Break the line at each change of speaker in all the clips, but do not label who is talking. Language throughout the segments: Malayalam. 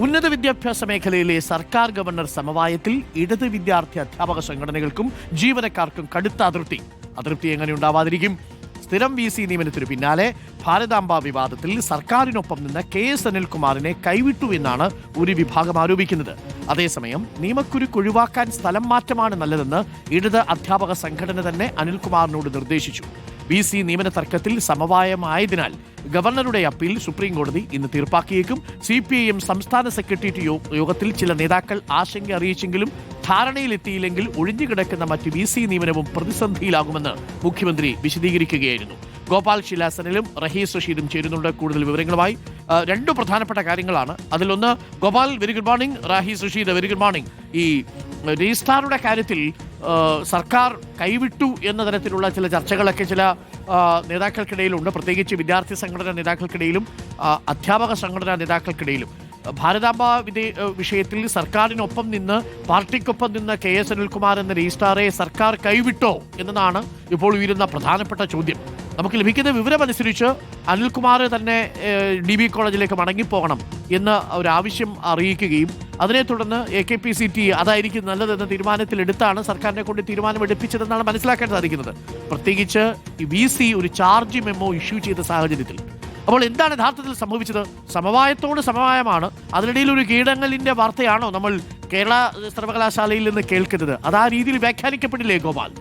ഉന്നത വിദ്യാഭ്യാസ മേഖലയിലെ സർക്കാർ ഗവർണർ സമവായത്തിൽ ഇടത് വിദ്യാർത്ഥി അധ്യാപക സംഘടനകൾക്കും ജീവനക്കാർക്കും കടുത്ത അതൃപ്തി എങ്ങനെ ഉണ്ടാവാതിരിക്കും? സ്ഥിരം VC നിയമനത്തിനു പിന്നാലെ ഭാരതാംബ വിവാദത്തിൽ സർക്കാരിനൊപ്പം നിന്ന് KS അനിൽകുമാറിനെ കൈവിട്ടു എന്നാണ് ഒരു വിഭാഗം ആരോപിക്കുന്നത്. അതേസമയം നിയമക്കുരുക്ക് ഒഴിവാക്കാൻ സ്ഥലം മാറ്റമാണ് നല്ലതെന്ന് ഇടത് അധ്യാപക സംഘടന തന്നെ അനിൽകുമാറിനോട് നിർദ്ദേശിച്ചു. VC നിയമന തർക്കത്തിൽ സമവായമായതിനാൽ ഗവർണറുടെ അപ്പീൽ സുപ്രീം കോടതി ഇന്ന് തീർപ്പാക്കിയേക്കും. CPIM സംസ്ഥാന സെക്രട്ടേറിയറ്റ് യോഗത്തിൽ ചില നേതാക്കൾ ആശങ്ക അറിയിച്ചെങ്കിലും ധാരണയിലെത്തിയില്ലെങ്കിൽ ഒഴിഞ്ഞുകിടക്കുന്ന മറ്റ് VC നിയമനവും പ്രതിസന്ധിയിലാകുമെന്ന് മുഖ്യമന്ത്രി വിശദീകരിക്കുകയായിരുന്നു. ഗോപാൽ ശിലാസനിലും റഹീസ് റഷീദും ചേരുന്നുണ്ട് കൂടുതൽ വിവരങ്ങളുമായി. രണ്ടു പ്രധാനപ്പെട്ട കാര്യങ്ങളാണ്. അതിലൊന്ന്, Gopal very good morning, Rahees Rasheed very good morning. ഈ രജിസ്ട്രാറുടെ കാര്യത്തിൽ സർക്കാർ കൈവിട്ടു എന്ന തരത്തിലുള്ള ചില ചർച്ചകളൊക്കെ ചില നേതാക്കൾക്കിടയിലുണ്ട്, പ്രത്യേകിച്ച് വിദ്യാർത്ഥി സംഘടനാ നേതാക്കൾക്കിടയിലും അധ്യാപക സംഘടനാ നേതാക്കൾക്കിടയിലും. ഭാരതാംബ വിഷയത്തിൽ സർക്കാരിനൊപ്പം നിന്ന് പാർട്ടിക്കൊപ്പം നിന്ന് KS അനിൽകുമാർ എന്ന രജിസ്ട്രാറെ സർക്കാർ കൈവിട്ടോ എന്നതാണ് ഇപ്പോൾ ഉയരുന്ന പ്രധാനപ്പെട്ട ചോദ്യം. നമുക്ക് ലഭിക്കുന്ന വിവരമനുസരിച്ച് അനിൽകുമാർ തന്നെ DB കോളേജിലേക്ക് മടങ്ങിപ്പോകണം എന്ന ഒരാവശ്യം അറിയിക്കുകയും അതിനെ തുടർന്ന് AKPCT അതായിരിക്കും നല്ലതെന്ന തീരുമാനത്തിലെടുത്താണ് സർക്കാരിനെ കൊണ്ട് തീരുമാനമെടുപ്പിച്ചതെന്നാണ് മനസ്സിലാക്കാൻ സാധിക്കുന്നത്. പ്രത്യേകിച്ച് VC ഒരു ചാർജ് മെമ്മോ ഇഷ്യൂ ചെയ്ത സാഹചര്യത്തിൽ. അപ്പോൾ എന്താണ് യഥാർത്ഥത്തിൽ സംഭവിച്ചത്? സമവായത്തോട് സമവായമാണ്. അതിനിടയിൽ ഒരു കീഴടങ്ങലിന്റെ വാർത്തയാണോ നമ്മൾ കേരള സർവകലാശാലയിൽ നിന്ന് കേൾക്കുന്നത്? അത് ആ രീതിയിൽ വ്യാഖ്യാനിക്കപ്പെടില്ലേ ഗോപാൽ?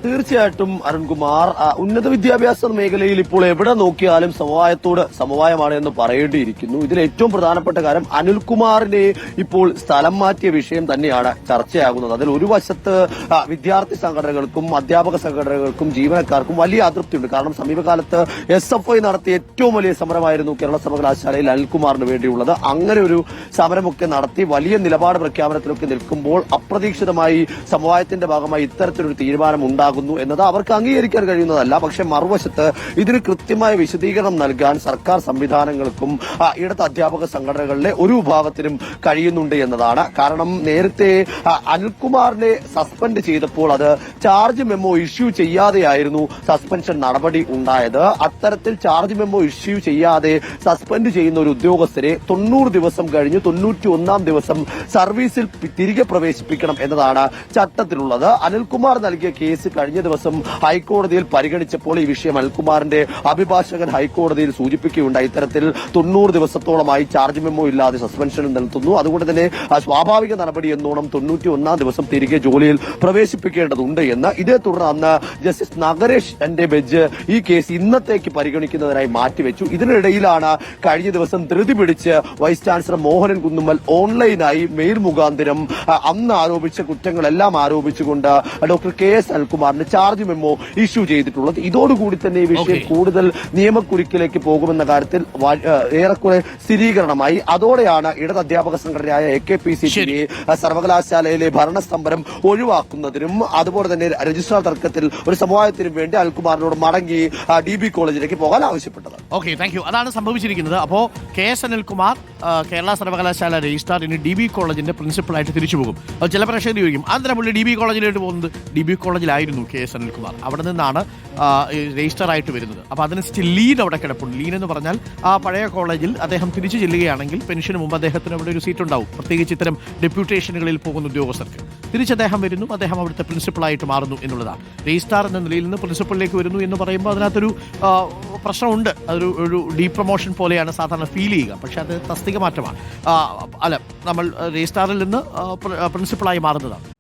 തീർച്ചയായിട്ടും അരുൺകുമാർ, ഉന്നത വിദ്യാഭ്യാസ മേഖലയിൽ ഇപ്പോൾ എവിടെ നോക്കിയാലും സമവായത്തോട് സമവായമാണ് എന്ന് പറയേണ്ടിയിരിക്കുന്നു. ഇതിൽ ഏറ്റവും പ്രധാനപ്പെട്ട കാര്യം അനിൽകുമാറിനെ ഇപ്പോൾ സ്ഥലം മാറ്റിയ വിഷയം തന്നെയാണ് ചർച്ചയാകുന്നത്. അതിൽ ഒരു വശത്ത് വിദ്യാർത്ഥി സംഘടനകൾക്കും അധ്യാപക സംഘടനകൾക്കും ജീവനക്കാർക്കും വലിയ അതൃപ്തിയുണ്ട്. കാരണം സമീപകാലത്ത് SFI നടത്തിയ ഏറ്റവും വലിയ സമരമായിരുന്നു കേരള സർവകലാശാലയിൽ അനിൽകുമാറിന് വേണ്ടിയുള്ളത്. അങ്ങനെ ഒരു സമരമൊക്കെ നടത്തി വലിയ നിലപാട് പ്രഖ്യാപനത്തിലൊക്കെ നിൽക്കുമ്പോൾ അപ്രതീക്ഷിതമായി സമവായത്തിന്റെ ഭാഗമായി ഇത്തരത്തിലൊരു തീരുമാനം ഉണ്ടാകും എന്നത് അവർക്ക് അംഗീകരിക്കാൻ കഴിയുന്നതല്ല. പക്ഷെ മറുവശത്ത് ഇതിന് കൃത്യമായ വിശദീകരണം നൽകാൻ സർക്കാർ സംവിധാനങ്ങൾക്കും ഇടത് അധ്യാപക സംഘടനകളിലെ ഒരു വിഭാഗത്തിനും കഴിയുന്നുണ്ട് എന്നതാണ്. കാരണം നേരത്തെ അനിൽകുമാറിനെ സസ്പെൻഡ് ചെയ്തപ്പോൾ അത് ചാർജ് മെമ്മോ ഇഷ്യൂ ചെയ്യാതെയായിരുന്നു സസ്പെൻഷൻ നടപടി ഉണ്ടായത്. അത്തരത്തിൽ ചാർജ് മെമ്മോ ഇഷ്യൂ ചെയ്യാതെ സസ്പെൻഡ് ചെയ്യുന്ന ഒരു ഉദ്യോഗസ്ഥരെ 90 ദിവസം കഴിഞ്ഞ് 91ാം ദിവസം സർവീസിൽ തിരികെ പ്രവേശിപ്പിക്കണം എന്നതാണ് ചട്ടത്തിലുള്ളത്. അനിൽകുമാർ നൽകിയ കേസ് കഴിഞ്ഞ ദിവസം ഹൈക്കോടതിയിൽ പരിഗണിച്ചപ്പോൾ ഈ വിഷയം അനിൽകുമാറിന്റെ അഭിഭാഷകൻ ഹൈക്കോടതിയിൽ സൂചിപ്പിക്കുകയുണ്ടായി. ഇത്തരത്തിൽ 90 ദിവസത്തോളമായി ചാർജ് മെമ്മോ ഇല്ലാതെ സസ്പെൻഷൻ നിലനിർത്തുന്നു. അതുകൊണ്ട് തന്നെ സ്വാഭാവിക നടപടി എന്നോണം 91ാം ദിവസം തിരികെ ജോലിയിൽ പ്രവേശിപ്പിക്കേണ്ടതുണ്ട് എന്ന്. ഇതേ തുടർന്ന് അന്ന് ജസ്റ്റിസ് നഗരേഷ് എന്റെ ബെഞ്ച് ഈ കേസ് ഇന്നത്തേക്ക് പരിഗണിക്കുന്നതിനായി മാറ്റിവെച്ചു. ഇതിനിടയിലാണ് കഴിഞ്ഞ ദിവസം ധൃതി പിടിച്ച് വൈസ് ചാൻസലർ മോഹനൻ കുന്നുമ്മൽ ഓൺലൈനായി മെയിൽ മുഖാന്തരം അന്ന് ആരോപിച്ച കുറ്റങ്ങളെല്ലാം ആരോപിച്ചുകൊണ്ട് ഡോക്ടർ KS അനിൽകുമാറിന് ചാർജ് മെമ്മോ ഇഷ്യൂ ചെയ്തിട്ടുള്ളത്. ഇതോടുകൂടി തന്നെ ഈ വിഷയം കൂടുതൽ നിയമക്കുരുക്കിലേക്ക് പോകുമെന്ന കാര്യത്തിൽ ഏറെക്കുറെ സ്ഥിരീകരണമായി. അതോടെയാണ് ഇടത് അധ്യാപക സംഘടനയായ AKPCT സർവകലാശാലയിലെ ഭരണസ്തംഭനം ഒഴിവാക്കുന്നതിനും അതുപോലെ തന്നെ രജിസ്ട്രാർ തർക്കത്തിൽ ഒരു സമവായത്തിനും വേണ്ടി അനിൽകുമാറിനോട് മടങ്ങി DB കോളേജിലേക്ക് പോകാൻ ആവശ്യപ്പെട്ടത്.
Okay, thank you. അതാണ് സംഭവിച്ചിരിക്കുന്നത്. അപ്പോൾ KS അനിൽകുമാർ കേരള സർവകലാശാല രജിസ്ട്രാർ ഇനി DB കോളേജിന്റെ പ്രിൻസിപ്പളായിട്ട് തിരിച്ചു പോകും. ചില പ്രശ്നം ചോദിക്കും, അന്തരം പുള്ളി DB കോളേജിലേക്ക് പോകുന്നത്. DB കോളേജിലായിരുന്നു KS Anilkumar. അവിടെ നിന്നാണ് രജിസ്ട്രാർ ആയിട്ട് വരുന്നത്. അപ്പോൾ അതിനനുസരിച്ച് ലീൻ അവിടെ കിടപ്പുണ്ട്. ലീൻ എന്ന് പറഞ്ഞാൽ ആ പഴയ കോളേജിൽ അദ്ദേഹം തിരിച്ചു ചെല്ലുകയാണെങ്കിൽ പെൻഷന് മുമ്പ് അദ്ദേഹത്തിന് അവിടെ ഒരു സീറ്റ് ഉണ്ടാവും. പ്രത്യേകിച്ച് ഇത്തരം ഡെപ്യൂട്ടേഷനുകളിൽ പോകുന്ന ഉദ്യോഗസ്ഥർക്ക് തിരിച്ച് അദ്ദേഹം വരുന്നു, അദ്ദേഹം അവിടുത്തെ പ്രിൻസിപ്പളായിട്ട് മാറുന്നു എന്നുള്ളതാണ്. രജിസ്ട്രാർ എന്ന നിലയിൽ നിന്ന് പ്രിൻസിപ്പളിലേക്ക് വരുന്നു എന്ന് പറയുമ്പോൾ അതിനകത്തൊരു പ്രശ്നമുണ്ട്. അതൊരു ഡീപ്രമോഷൻ പോലെയാണ് സാധാരണ ഫീൽ ചെയ്യുക. പക്ഷെ അത് തസ്തിക മാറ്റമാണ്. നമ്മൾ രജിസ്ട്രാറിൽ നിന്ന് പ്രിൻസിപ്പളായി മാറുന്നതാണ്.